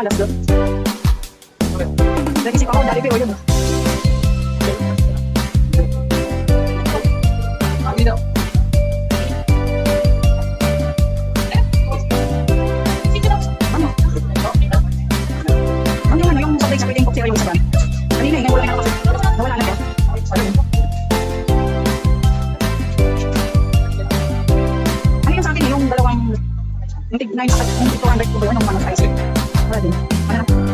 Alas doon. Nag-isip ako, dali pa yun. Dito. Ano yung sabay-sabay din ko siya yung saban? Kanina eh, nawala na ako. Nawala na ba? Ano yung sa akin yung dalawang yung tig 9 sa yung 200 ko ba yun yung mga size? Wala din. Ano na?